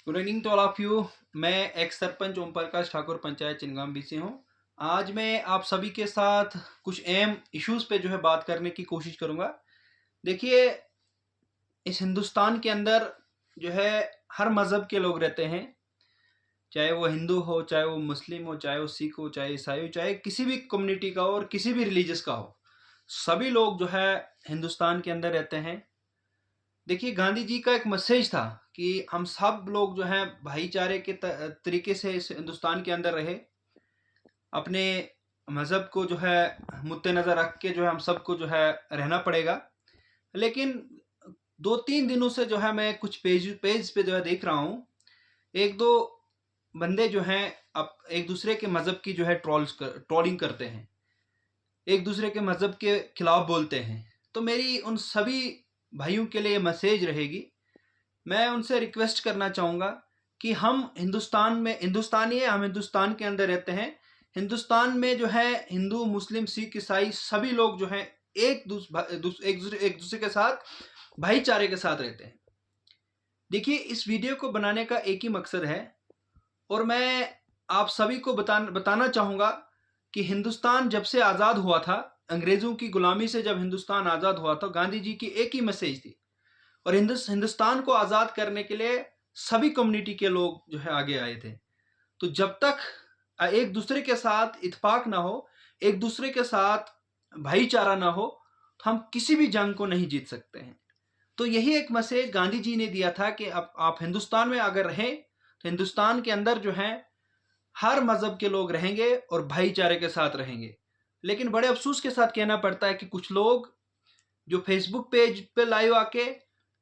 Good evening to all of you. मैं ex sarpanch Om Prakash Thakur panchayat Chingam B से हूँ। आज मैं आप सभी के साथ कुछ अहम इश्यूज पे जो है बात करने की कोशिश करूँगा। देखिए, इस हिंदुस्तान के अंदर जो है हर मज़हब के लोग रहते हैं, चाहे वो हिंदू हो, चाहे वो मुस्लिम हो, चाहे वो सिख हो, चाहे ईसाई हो, चाहे किसी भी कम्युनिटी का हो और किसी भी रिलीजियस का हो। सभी लोग जो है हिंदुस्तान के अंदर रहते हैं। देखिए, गांधी जी का एक मैसेज था कि हम सब लोग जो हैं भाईचारे के तरीके से इस हिंदुस्तान के अंदर रहे। अपने मज़हब को जो है मुद्देनज़र रख के जो है हम सबको जो है रहना पड़ेगा। लेकिन 2-3 दिनों से जो है मैं कुछ पेज पेज पे जो है देख रहा हूँ, एक दो बंदे जो हैं अब एक दूसरे के मज़हब की जो है ट्रोलिंग करते हैं, एक दूसरे के मज़हब के खिलाफ बोलते हैं। तो मेरी उन सभी भाइयों के लिए मैसेज रहेगी, मैं उनसे रिक्वेस्ट करना चाहूँगा कि हम हिंदुस्तान में हिंदुस्तानी है, हम हिंदुस्तान के अंदर रहते हैं। हिंदुस्तान में जो है हिंदू, मुस्लिम, सिख, ईसाई सभी लोग जो हैं एक दूसरे के साथ भाईचारे के साथ रहते हैं। देखिए, इस वीडियो को बनाने का एक ही मकसद है और मैं आप सभी को बताना चाहूँगा कि हिंदुस्तान जब से आज़ाद हुआ था, अंग्रेज़ों की गुलामी से जब हिंदुस्तान आज़ाद हुआ था, गांधी जी की एक ही मैसेज थी और हिंदुस्तान को आज़ाद करने के लिए सभी कम्युनिटी के लोग जो है आगे आए थे। तो जब तक एक दूसरे के साथ इत्तेफाक ना हो, एक दूसरे के साथ भाईचारा ना हो, तो हम किसी भी जंग को नहीं जीत सकते हैं। तो यही एक मैसेज गांधी जी ने दिया था कि आप हिंदुस्तान में अगर रहें तो हिंदुस्तान के अंदर जो है हर मज़हब के लोग रहेंगे और भाईचारे के साथ रहेंगे। लेकिन बड़े अफसोस के साथ कहना पड़ता है कि कुछ लोग जो फेसबुक पेज पे लाइव आके,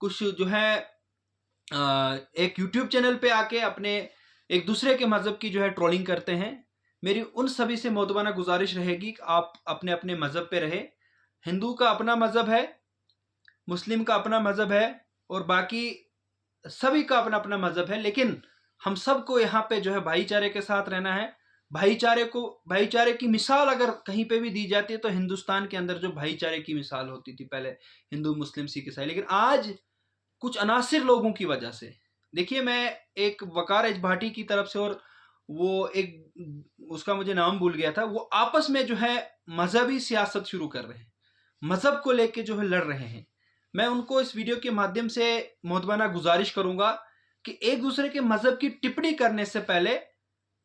कुछ जो है एक यूट्यूब चैनल पे आके अपने एक दूसरे के मज़हब की जो है ट्रोलिंग करते हैं। मेरी उन सभी से मोहतबाना गुजारिश रहेगी कि आप अपने अपने मज़हब पे रहे। हिंदू का अपना मज़हब है, मुस्लिम का अपना मज़हब है और बाकी सभी का अपना अपना मज़हब है। लेकिन हम सबको यहाँ पे जो है भाईचारे के साथ रहना है। भाईचारे की मिसाल अगर कहीं पे भी दी जाती है तो हिंदुस्तान के अंदर जो भाईचारे की मिसाल होती थी पहले, हिंदू, मुस्लिम, सिख, ईसाई। लेकिन आज कुछ अनासिर लोगों की वजह से, देखिए, मैं एक वकार एच भाटी की तरफ से और वो एक उसका मुझे नाम भूल गया था, वो आपस में जो है मजहबी सियासत शुरू कर रहे हैं, मजहब को लेके जो है लड़ रहे हैं। मैं उनको इस वीडियो के माध्यम से मोहतबाना गुजारिश करूंगा कि एक दूसरे के मजहब की टिप्पणी करने से पहले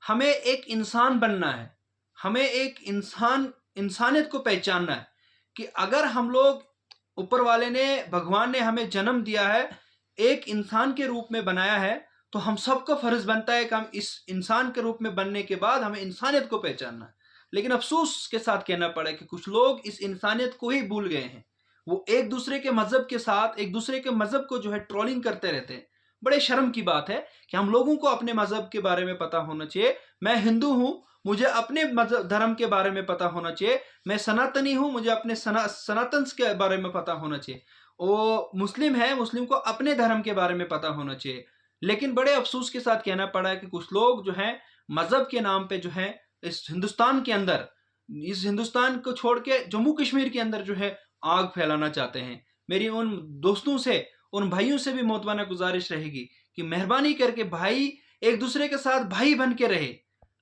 हमें एक इंसान बनना है, हमें एक इंसानियत को पहचानना है कि अगर हम लोग, ऊपर वाले ने, भगवान ने हमें जन्म दिया है, एक इंसान के रूप में बनाया है, तो हम सबका फर्ज बनता है कि हम इस इंसान के रूप में बनने के बाद हमें इंसानियत को पहचानना है। लेकिन अफसोस के साथ कहना पड़ा कि कुछ लोग इस इंसानियत को ही भूल गए हैं। वो एक दूसरे के मजहब के साथ, एक दूसरे के मजहब को जो है ट्रोलिंग करते रहते हैं। बड़े शर्म की बात है कि हम लोगों को अपने मजहब के बारे में पता होना चाहिए। मैं हिंदू हूं, मुझे अपने मजहब धर्म के बारे में पता होना चाहिए। मैं सनातनी हूं, मुझे अपने सनातन के बारे में पता होना चाहिए। वो मुस्लिम है, मुस्लिम को अपने धर्म के बारे में पता होना चाहिए। लेकिन बड़े अफसोस के साथ कहना पड़ा है कि कुछ लोग जो हैं मजहब के नाम पे जो है इस हिंदुस्तान के अंदर, इस हिंदुस्तान को छोड़ के जम्मू कश्मीर के अंदर जो है आग फैलाना चाहते हैं। मेरी उन दोस्तों से, उन भाइयों से भी मोहतबाना गुजारिश रहेगी कि मेहरबानी करके भाई एक दूसरे के साथ भाई बन के रहे।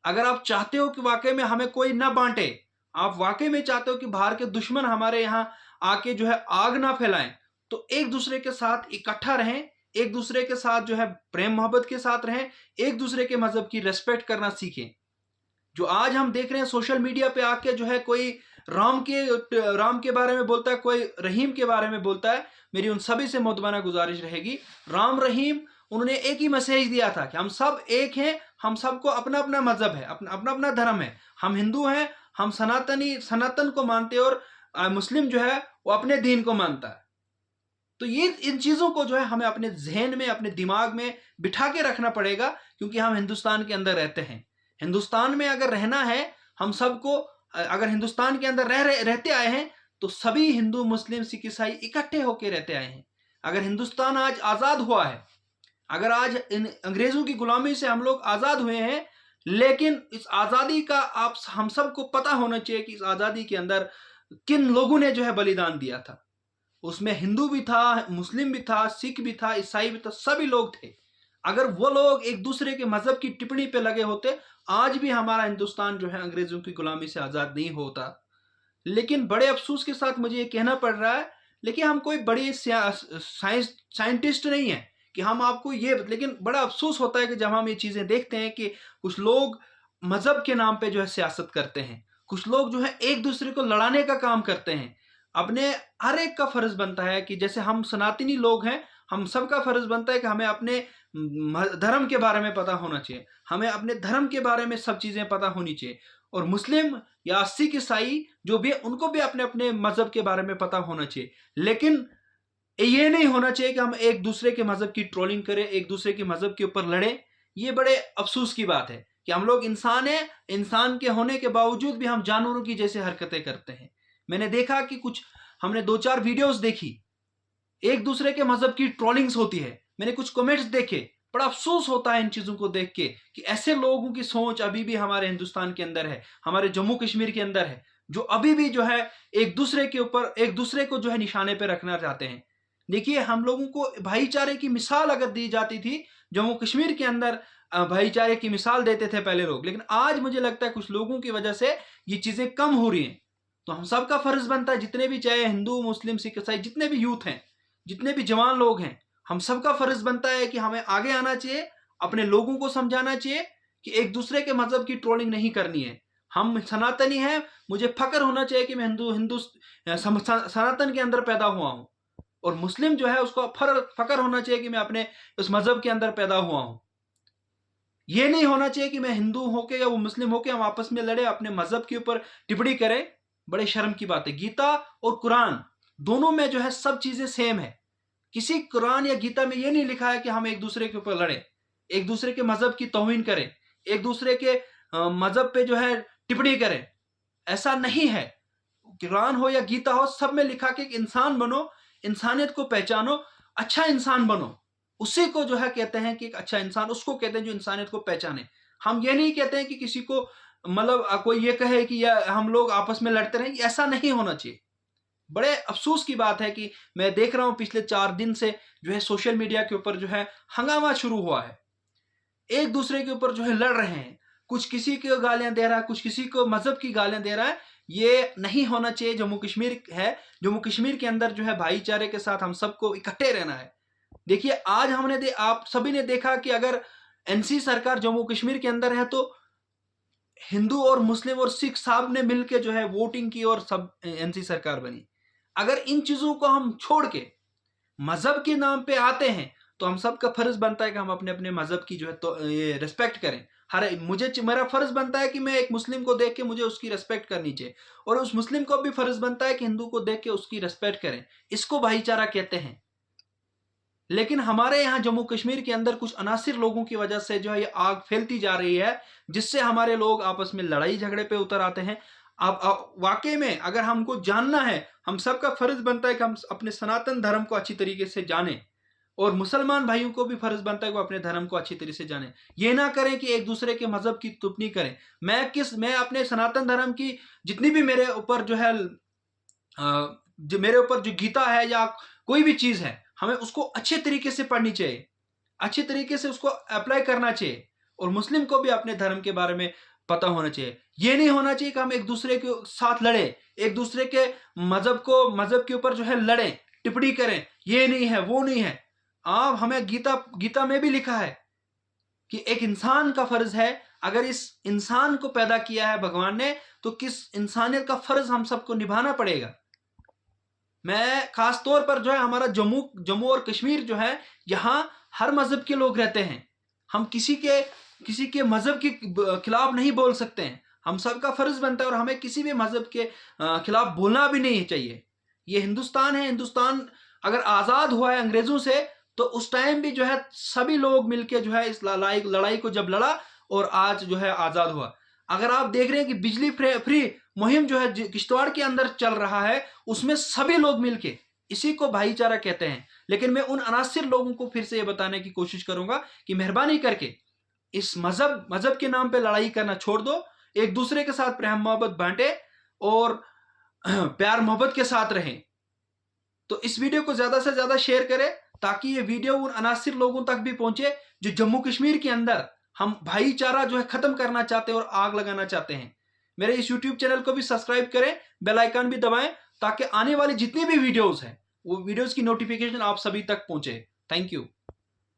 अगर आप चाहते हो कि वाकई में हमें कोई ना बांटे, आप वाकई में चाहते हो कि बाहर के दुश्मन हमारे यहाँ आके जो है आग ना फैलाएं, तो एक दूसरे के साथ इकट्ठा रहें, एक दूसरे के साथ जो है प्रेम मोहब्बत के साथ रहें, एक दूसरे के मजहब की रेस्पेक्ट करना सीखें। जो आज हम देख रहे हैं सोशल मीडिया पे आके जो है कोई राम के बारे में बोलता है, कोई रहीम के बारे में बोलता है, मेरी उन सभी से मोहतबाना गुजारिश रहेगी, राम रहीम उन्होंने एक ही मैसेज दिया था कि हम सब एक हैं, हम सबको अपना अपना मजहब है, अपना अपना धर्म है। हम हिंदू हैं, हम सनातन को मानते हैं और मुस्लिम जो है वो अपने दीन को मानता है। तो ये इन चीजों को जो है हमें अपने जहन में, अपने दिमाग में बिठा के रखना पड़ेगा, क्योंकि हम हिंदुस्तान के अंदर रहते हैं। हिंदुस्तान में अगर रहना है हम सबको, अगर हिंदुस्तान के अंदर रहते आए हैं तो सभी हिंदू, मुस्लिम, सिख, ईसाई इकट्ठे होकर रहते आए हैं। अगर हिंदुस्तान आज आजाद हुआ है, अगर आज इन अंग्रेजों की गुलामी से हम लोग आजाद हुए हैं, लेकिन इस आजादी का आप हम सबको पता होना चाहिए कि इस आजादी के अंदर किन लोगों ने जो है बलिदान दिया था। उसमें हिंदू भी था, मुस्लिम भी था, सिख भी था, ईसाई भी था, सभी लोग थे। अगर वो लोग एक दूसरे के मजहब की टिप्पणी पे लगे होते, आज भी हमारा हिंदुस्तान जो है अंग्रेजों की गुलामी से आजाद नहीं होता। लेकिन बड़े अफसोस के साथ मुझे ये कहना पड़ रहा है, लेकिन हम कोई बड़ी साइंटिस्ट नहीं है कि हम आपको ये, लेकिन बड़ा अफसोस होता है कि जब हम ये चीजें देखते हैं कि कुछ लोग मजहब के नाम पे जो है सियासत करते हैं, कुछ लोग जो है एक दूसरे को लड़ाने का काम करते हैं। अपने हर एक का फर्ज बनता है कि जैसे हम सनातनी लोग हैं, हम सबका फर्ज बनता है कि हमें अपने धर्म के बारे में पता होना चाहिए, हमें अपने धर्म के बारे में सब चीजें पता होनी चाहिए। और मुस्लिम या सिख ईसाई जो भी है, उनको भी अपने अपने मजहब के बारे में पता होना चाहिए। लेकिन ये नहीं होना चाहिए कि हम एक दूसरे के मजहब की ट्रोलिंग करें, एक दूसरे के मजहब के ऊपर लड़ें। ये बड़े अफसोस की बात है कि हम लोग इंसान हैं, इंसान के होने के बावजूद भी हम जानवरों की जैसे हरकतें करते हैं। मैंने देखा कि कुछ, हमने 2-4 वीडियोस देखी, एक दूसरे के मजहब की ट्रोलिंग्स होती है, मैंने कुछ कमेंट्स देखे, बड़ा अफसोस होता है इन चीजों को देख के कि ऐसे लोगों की सोच अभी भी हमारे हिंदुस्तान के अंदर है, हमारे जम्मू कश्मीर के अंदर है, जो अभी भी जो है एक दूसरे के ऊपर, एक दूसरे को जो है निशाने पे रखना चाहते हैं। देखिए, हम लोगों को भाईचारे की मिसाल अगर दी जाती थी जम्मू कश्मीर के अंदर, भाईचारे की मिसाल देते थे पहले लोग, लेकिन आज मुझे लगता है कुछ लोगों की वजह से ये चीजें कम हो रही हैं। तो हम सबका फर्ज बनता है, जितने भी, चाहे हिंदू मुस्लिम सिख ईसाई, जितने भी यूथ हैं, जितने भी जवान लोग हैं, हम सबका फर्ज बनता है कि हमें आगे आना चाहिए, अपने लोगों को समझाना चाहिए कि एक दूसरे के मजहब की ट्रोलिंग नहीं करनी है। हम सनातनी हैं, मुझे फक्र होना चाहिए कि मैं सनातन के अंदर पैदा हुआ हूं। और मुस्लिम जो है उसको फक्र होना चाहिए कि मैं अपने उस मजहब के अंदर पैदा हुआ हूं। ये नहीं होना चाहिए कि मैं हिंदू होके या वो मुस्लिम होके हम आपस में लड़े, अपने मजहब के ऊपर टिप्पणी करें। बड़े शर्म की बात है। गीता और कुरान दोनों में जो है सब चीजें सेम है। किसी कुरान या गीता में ये नहीं लिखा है कि हम एक दूसरे के ऊपर लड़े, एक दूसरे के मजहब की तौहीन करें, एक दूसरे के मजहब पे जो है टिप्पणी करें। ऐसा नहीं है। कुरान हो या गीता हो, सब में लिखा कि इंसान बनो, इंसानियत को पहचानो, अच्छा इंसान बनो। उसी को जो है कहते हैं कि एक अच्छा इंसान उसको कहते हैं जो इंसानियत को पहचाने। हम ये नहीं कहते हैं कि किसी को, मतलब कोई ये कहे कि या हम लोग आपस में लड़ते रहें, ऐसा नहीं होना चाहिए। बड़े अफसोस की बात है कि मैं देख रहा हूं पिछले 4 दिन से जो है सोशल मीडिया के ऊपर जो है हंगामा शुरू हुआ है, एक दूसरे के ऊपर जो है लड़ रहे हैं, कुछ किसी को गालियां दे रहा है, कुछ किसी को मजहब की गालियां दे रहा है। ये नहीं होना चाहिए। जम्मू कश्मीर है, जम्मू कश्मीर के अंदर जो है भाईचारे के साथ हम सबको इकट्ठे रहना है। देखिए, आज हमने आप सभी ने देखा कि अगर एनसी सरकार जम्मू कश्मीर के अंदर है, तो हिंदू और मुस्लिम और सिख साहब ने मिलकर जो है वोटिंग की और सब एनसी सरकार बनी। अगर इन चीजों को हम छोड़ के मजहब के नाम पे आते हैं, तो हम सबका फर्ज बनता है कि हम अपने अपने मजहब की जो है तो ये रिस्पेक्ट करें। हर मेरा फर्ज बनता है कि मैं एक मुस्लिम को देख के मुझे उसकी रिस्पेक्ट करनी चाहिए, और उस मुस्लिम को भी फर्ज बनता है कि हिंदू को देख के उसकी रिस्पेक्ट करें। इसको भाईचारा कहते हैं। लेकिन हमारे यहाँ जम्मू कश्मीर के अंदर कुछ अनासिर लोगों की वजह से जो है ये आग फैलती जा रही है, जिससे हमारे लोग आपस में लड़ाई झगड़े पे उतर आते हैं। अब वाकई में अगर हमको जानना है, हम सबका फर्ज बनता है कि हम अपने सनातन धर्म को अच्छी तरीके से जानें, और मुसलमान भाइयों को भी फर्ज बनता है कि वो अपने धर्म को अच्छी तरीके से जानें। ये ना करें कि एक दूसरे के मजहब की टिप्पणी करें। मैं अपने सनातन धर्म की जितनी भी मेरे ऊपर जो है जो मेरे ऊपर जो गीता है या कोई भी चीज है, हमें उसको अच्छे तरीके से पढ़नी चाहिए, अच्छे तरीके से उसको अप्लाई करना चाहिए। और मुस्लिम को भी अपने धर्म के बारे में पता होना चाहिए। ये नहीं होना चाहिए कि हम एक दूसरे के साथ लड़े, एक दूसरे के मजहब के ऊपर जो है लड़े, टिप्पणी करें, ये नहीं है वो नहीं है। आप हमें गीता में भी लिखा है कि एक इंसान का फर्ज है, अगर इस इंसान को पैदा किया है भगवान ने, तो किस इंसानियत का फर्ज हम सबको निभाना पड़ेगा। मैं खास तौर पर जो है हमारा जम्मू और कश्मीर जो है, यहाँ हर मजहब के लोग रहते हैं। हम किसी के मजहब के खिलाफ नहीं बोल सकते हैं। हम सबका फर्ज बनता है, और हमें किसी भी मजहब के खिलाफ बोलना भी नहीं चाहिए। ये हिंदुस्तान है। हिंदुस्तान अगर आजाद हुआ है अंग्रेजों से, तो उस टाइम भी जो है सभी लोग मिलकर जो है इस लड़ाई को जब लड़ा, और आज जो है आजाद हुआ। अगर आप देख रहे हैं कि बिजली फ्री मुहिम जो है किश्तवाड़ के अंदर चल रहा है, उसमें सभी लोग मिलके, इसी को भाईचारा कहते हैं। लेकिन मैं उन अनासिर लोगों को फिर से ये बताने की कोशिश करूंगा कि मेहरबानी करके इस मजहब के नाम पे लड़ाई करना छोड़ दो, एक दूसरे के साथ प्रेम मोहब्बत बांटे, और प्यार मोहब्बत के साथ रहें। तो इस वीडियो को ज्यादा से ज्यादा शेयर करें, ताकि ये वीडियो उन अनासिर लोगों तक भी पहुंचे जो जम्मू कश्मीर के अंदर हम भाईचारा जो है खत्म करना चाहते हैं और आग लगाना चाहते हैं। मेरे इस यूट्यूब चैनल को भी सब्सक्राइब करें, बेल आइकन भी दबाएं, ताकि आने वाली जितनी भी वीडियोस हैं वो वीडियोस की नोटिफिकेशन आप सभी तक पहुंचे। Thank you.